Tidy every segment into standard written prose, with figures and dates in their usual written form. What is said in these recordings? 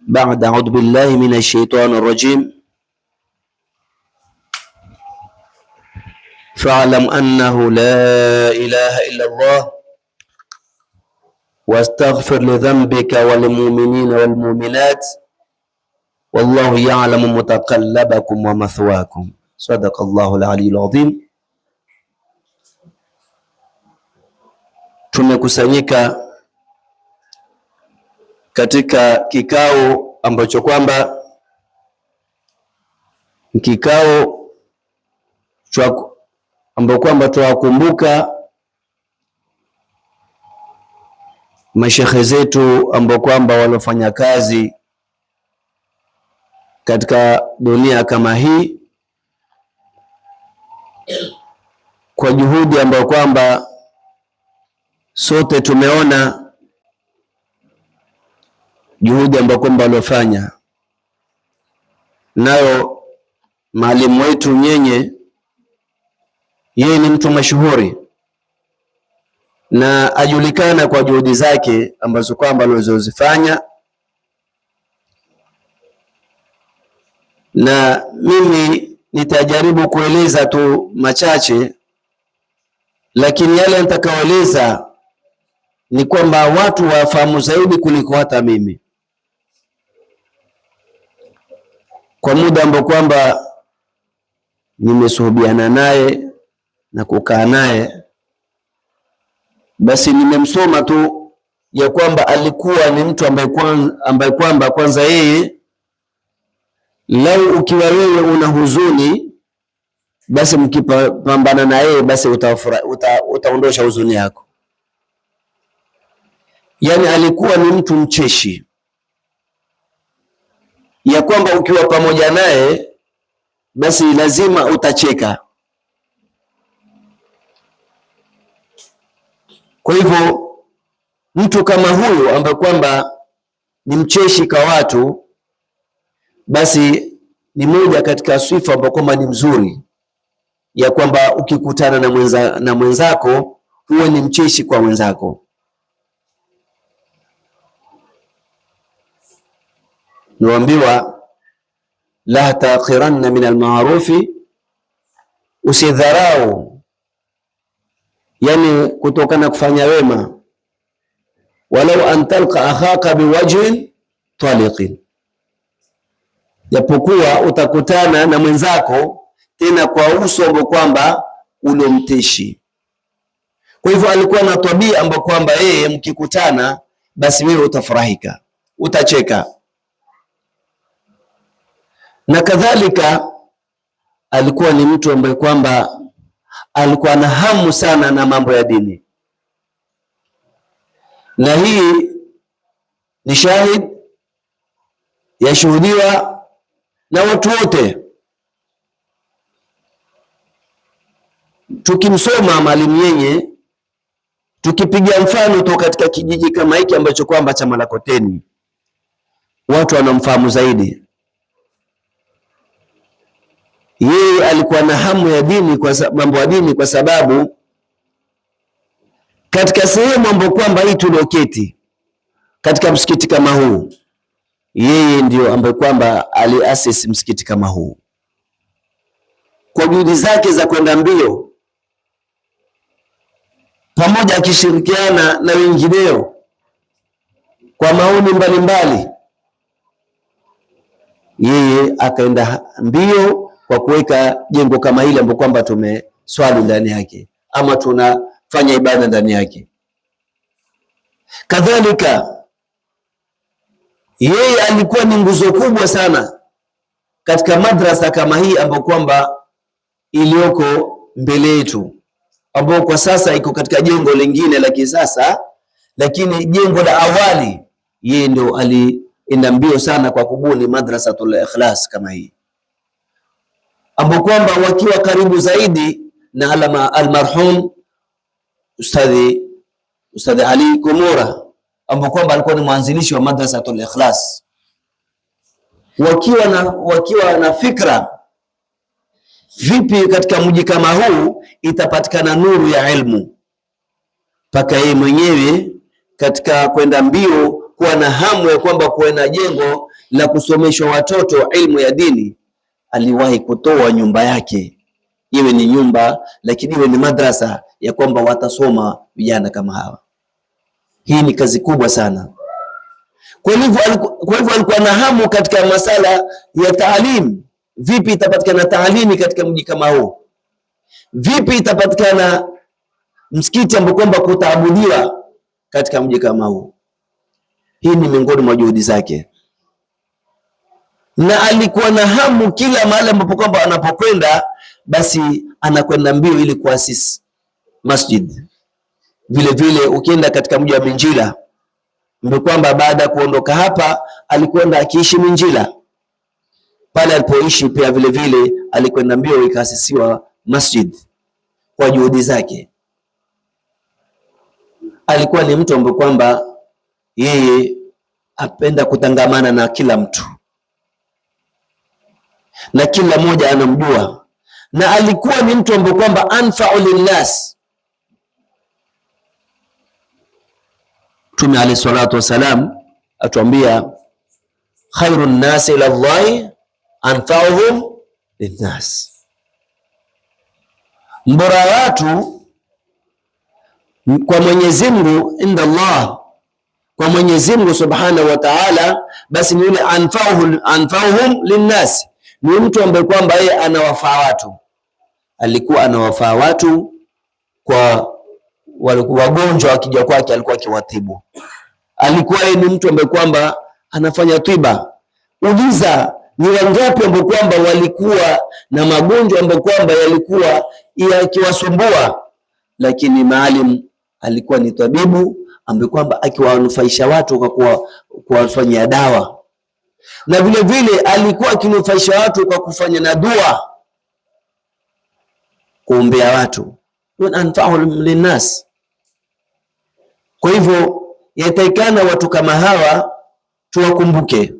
بعد أعوذ بالله من الشيطان الرجيم فاعلم أنه لا إله إلا الله واستغفر لذنبك وللمؤمنين والمؤمنات والله يعلم متقلبكم ومثواكم. صدق الله العلي العظيم. Tumekusanyika katika kikao ambacho kwamba kikao ambacho kwamba tuwakumbuka mashekhe zetu ambao kwamba walofanya kazi katika dunia kama hii kwa juhudi ambayo kwamba sote tumeona juhudi ambayo kwamba walofanya nayo. Mwalimu wetu Nyenye, yeye ni mtu mashuhuri na ajulikana kwa juhudi zake ambazo kwamba alizozifanya, na mimi nitajaribu kueleza tu machache, lakini yale nitakaoeleza ni kwamba watu wafahamu zaidi kuliko hata mimi, kwa muda ambao kwamba nimesuhubiana naye na kukaa naye, basi nimemsoma tu ya kwamba alikuwa ni mtu ambaye kwamba kwanza yeye, lau ukiwa wewe una huzuni, basi mkipambana na yeye basi utaondosha huzuni yako. Yani alikuwa ni mtu mcheshi, ya kwamba ukiwa pamoja naye basi lazima utacheka. Kwa hivyo mtu kama huyu ambaye kwamba ni mcheshi kwa watu, basi ni moja katika sifa ambayo kwamba ni mzuri, ya kwamba ukikutana na mwenzako huwe ni mcheshi kwa mwenzako. Nuambiwa la taqiranna min almarufi, usidharau yani kutokana kufanya wema, walau an talqa akhaka biwajhin taliqin, japokuwa utakutana na mwenzako tena kwa uso ambao kwamba ulomteshi. Kwa hivyo alikuwa na tabia ambayo kwamba yeye mkikutana basi wewe utafurahika, utacheka. Na kadhalika alikuwa ni mtu ambaye kwamba alikuwa na hamu sana na mambo ya dini, na hii ni shahid yashuhudiwa na watu wote. Tukimsoma Mwalimu Nyenye, tukipiga mfano tu katika kijiji kama hiki ambacho kwamba cha Malakoteni, watu wanamfahamu zaidi. Yeye alikuwa na hamu ya dini, kwa mambo ya dini, kwa sababu katika sehemu ambayo kwamba hii tulioketi katika msikiti kama huu, yeye ndio ambaye kwamba aliasisi msikiti kama huu kwa juhudi zake za kwenda mbio, pamoja akishirikiana na wengineo kwa maoni mbalimbali. Yeye akaenda mbio kwa kuweka jengo kama hili ambapo kwamba tumeswali ndani yake ama tunafanya ibada ndani yake. Kadhalika yeye alikuwa ni nguzo kubwa sana katika madrasa kama hii ambapo kwamba iliyoko mbele yetu, ambapo kwa sasa iko katika jengo lingine la kisasa, lakini jengo la awali yeye ndio alienda mbio sana kwa kubuni Madrasatul Ikhlas kama hii, ambapo kwamba wakiwa karibu zaidi na almarhum Ustadhi Ali Komora, ambapo kwamba alikuwa ni mwanzilishi wa Madrasatul Ikhlas, wakiwa na fikra vipi katika mji kama huu itapatikana nuru ya ilmu, mpaka yeye mwenyewe katika kwenda mbio kuwa na hamu ya kwamba kuwe na jengo la kusomeshwa watoto ilmu ya dini, aliwahi kutoa nyumba yake, iwe ni nyumba lakini iwe ni madrasa ya kwamba watasoma vijana kama hawa. Hii ni kazi kubwa sana. Kwa hivyo alikuwa na hamu katika masala ya taalim. Vipi itapatikana taalimi katika mji kama huu? Vipi itapatikana msikiti ambao kwamba kutaabudiwa katika mji kama huu? Hii ni miongoni mwa juhudi zake, na alikuwa na hamu kila mahali ambapo kwamba anapokwenda basi anakwenda mbio ili kuasisi masjid. Vile vile ukienda katika mji wa Minjila, ndio kwamba baada ya kuondoka hapa alikwenda akiishi Minjila. Pale alipoishi pia vile vile alikwenda mbio ikaasisiwa masjid kwa juhudi zake. Alikuwa ni mtu ambaye kwamba yeye apenda kutangamana na kila mtu na kila mmoja anamjua, na alikuwa ni mtu ambaye kwamba anfa'u linnas. Mtume alayhi salatu wasalam atuambia khairun nasi ila Allahi anfa'uhum linnas, mbora watu kwa Mwenyezi Mungu inda Allah, kwa Mwenyezi Mungu subhanahu wa ta'ala, basi ni yule anfa'uhum linnas, ni mtu ambaye kwamba yeye anawafaa watu. Alikuwa anawafaa watu kwa wagonjwa wakija kwake, alikuwa akiwatibu. Alikuwa yeye ni mtu ambaye kwamba anafanya tiba. Uliza ni wangapi ambao kwamba walikuwa na magonjwa ambayo kwamba yalikuwa yakiwasumbua, lakini maalim alikuwa ni tabibu ambaye kwamba akiwanufaisha watu kwa kuwafanyia dawa, na vile vile alikuwa akinufaisha watu kwa kufanya na dua, kuombea watu, anfa'u linnas. Kwa hivyo yatakikana watu kama hawa tuwakumbuke,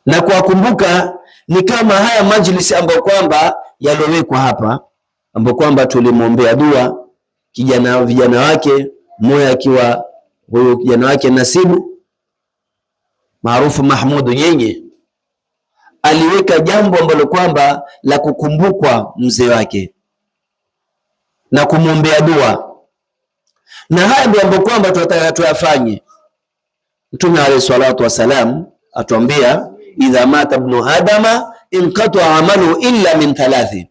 na kuwakumbuka ni kama haya majlisi ambayo kwamba yalowekwa hapa, ambayo kwamba tulimwombea dua vijana wake, mmoja akiwa huyo kijana wake Nasibu maarufu Mahmudu Nyenye, aliweka jambo ambalo kwamba la kukumbukwa mzee wake na kumwombea dua, na haya ndio ambayo kwamba tunataka tuyafanye. Mtume alayhi salatu wasalam atuambia idha mata ibnu adama inqata amalu illa min thalathi,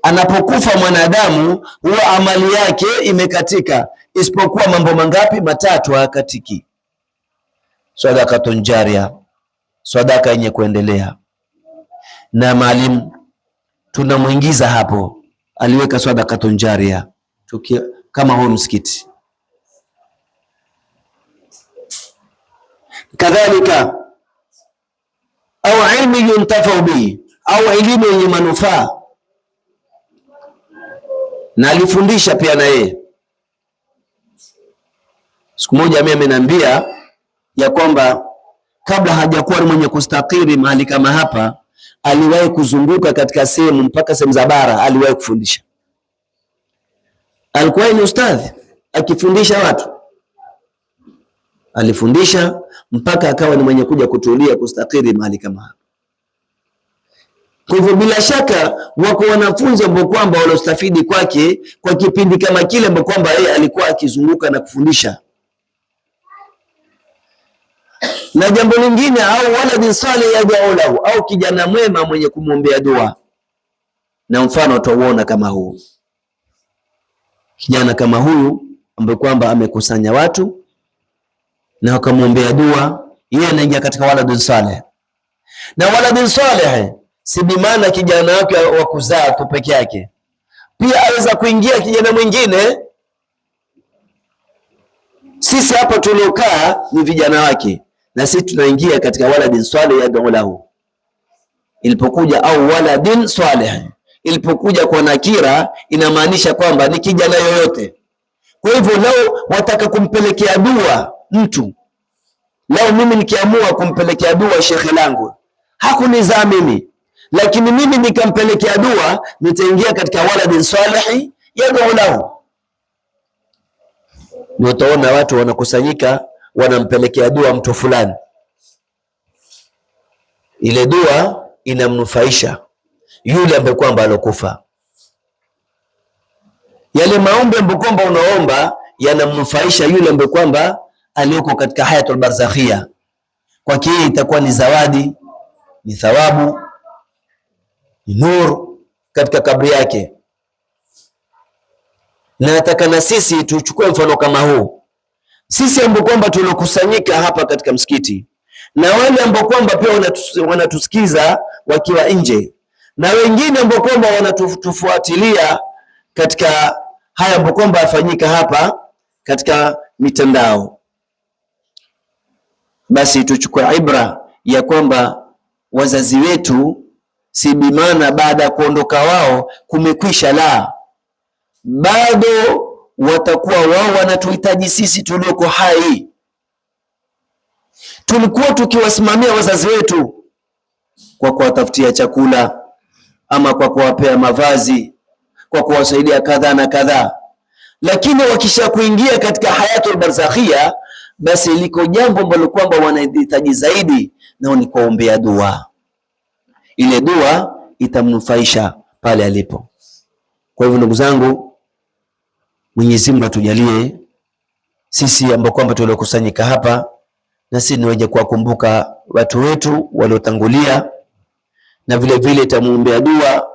anapokufa mwanadamu huwa amali yake imekatika isipokuwa mambo mangapi? Matatu hayakatiki. Sadaqatun jaria, sadaka yenye kuendelea. Na maalim tunamuingiza hapo, aliweka sadaqatun jaria kama huo msikiti. Kadhalika au ilmi yuntafau bihi, au elimu yenye manufaa, na alifundisha pia na yeye. Siku moja mimi ameniambia ya kwamba kabla hajakuwa mwenye kustakiri mahali kama hapa, aliwahi kuzunguka katika sehemu mpaka sehemu za bara, aliwahi kufundisha. Alikuwa ni ustadhi akifundisha watu, alifundisha mpaka akawa ni mwenye kuja kutulia kustakiri mahali kama hapa. Kwa hivyo bila shaka wako wanafunzi ambao kwamba walostafidi kwake kwa kipindi kama kile ambao kwamba yeye alikuwa akizunguka na kufundisha. Na jambo lingine, au waladin salih yad'u lahu, au kijana mwema mwenye kumwombea dua. Na mfano tuuona kama huu, kijana kama huyu ambaye kwamba amekusanya watu na akamwombea dua, yeye anaingia katika waladin salih. Na waladin salih si bimaana kijana wake wa kuzaa tu peke yake, pia aweza kuingia kijana mwingine. Sisi hapa tuliokaa ni vijana wake, na sisi tunaingia katika waladin salih yad'u lahu. Ilipokuja au waladin salih, ilipokuja kwa nakira, inamaanisha kwamba ni kijana yoyote. Kwa hivyo leo wataka kumpelekea dua mtu, leo mimi nikiamua kumpelekea dua shekhe langu, hakunizaa mimi, lakini mimi nikampelekea dua, nitaingia katika waladin salih yad'u lahu. Ndio utaona watu wanakusanyika wanampelekea dua mtu fulani, ile dua inamnufaisha yule ambaye kwamba alokufa. Yale maombi ambayo kwamba unaomba yanamnufaisha yule ambaye kwamba aliyoko katika hayatul barzakhia. Kwa hiyo itakuwa ni zawadi, ni thawabu, ni nuru katika kabri yake. Na nataka na sisi tuchukue mfano kama huu, sisi ambao kwamba tulokusanyika hapa katika msikiti, na wale ambao kwamba pia wanatusikiza wakiwa nje, na wengine ambao kwamba wanatufuatilia katika haya ambao kwamba yafanyika hapa katika mitandao. Basi tuchukue ibra ya kwamba wazazi wetu si bimana baada ya kuondoka wao kumekwisha, la, bado watakuwa wao wanatuhitaji sisi tulioko hai. Tulikuwa tukiwasimamia wazazi wetu kwa kuwatafutia chakula, ama kwa kuwapea mavazi, kwa kuwasaidia kadhaa na kadhaa, lakini wakisha kuingia katika hayatul barzakhia, basi liko jambo ambalo kwamba wanahitaji zaidi, nao ni kuombea dua. Ile dua itamnufaisha pale alipo. Kwa hivyo ndugu zangu, Mwenyezi Mungu atujalie sisi ambao kwamba tuliokusanyika hapa, na sisi niweje kuwakumbuka watu wetu waliotangulia, na vile vile tamuombea dua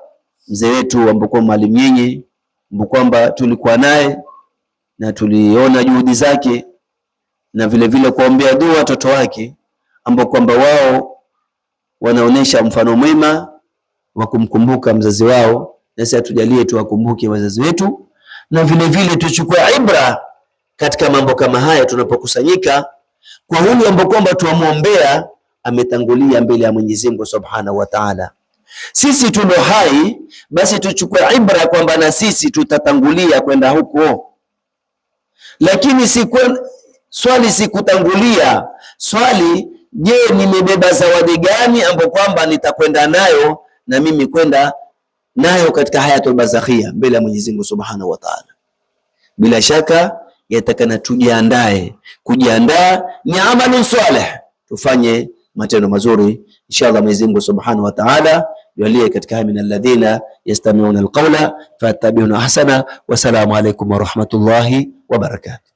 mzee wetu ambao kwa Mwalimu Nyenye, ambao kwamba tulikuwa naye na tuliona juhudi zake, na vile vile kuombea dua watoto wake ambao kwamba wao wanaonesha mfano mwema wa kumkumbuka mzazi wao. Na sisi atujalie tuwakumbuke wazazi wetu, na vile vile tuchukue ibra katika mambo kama haya tunapokusanyika, kwa huyu ambao kwamba tuamuombea ametangulia mbele ya Mwenyezi Mungu Subhanahu wa Ta'ala. Sisi tulio hai basi tuchukue ibra kwamba na sisi tutatangulia kwenda huko, lakini swali si kutangulia. Swali, je, nimebeba zawadi gani ambayo kwamba nitakwenda nayo na mimi kwenda nayo katika hayatul barzakhia mbele ya Mwenyezi Mungu Subhanahu wa Ta'ala. Bila shaka yatakana tujiandae. Kujiandaa ni amalu salih, tufanye matendo mazuri inshallah. Mwenyezi Mungu Subhanahu wa Ta'ala yualie katika min alladhina yastami'una alqawla fayattabi'una ahsana. Wassalamu alaykum wa rahmatullahi wa barakatuh.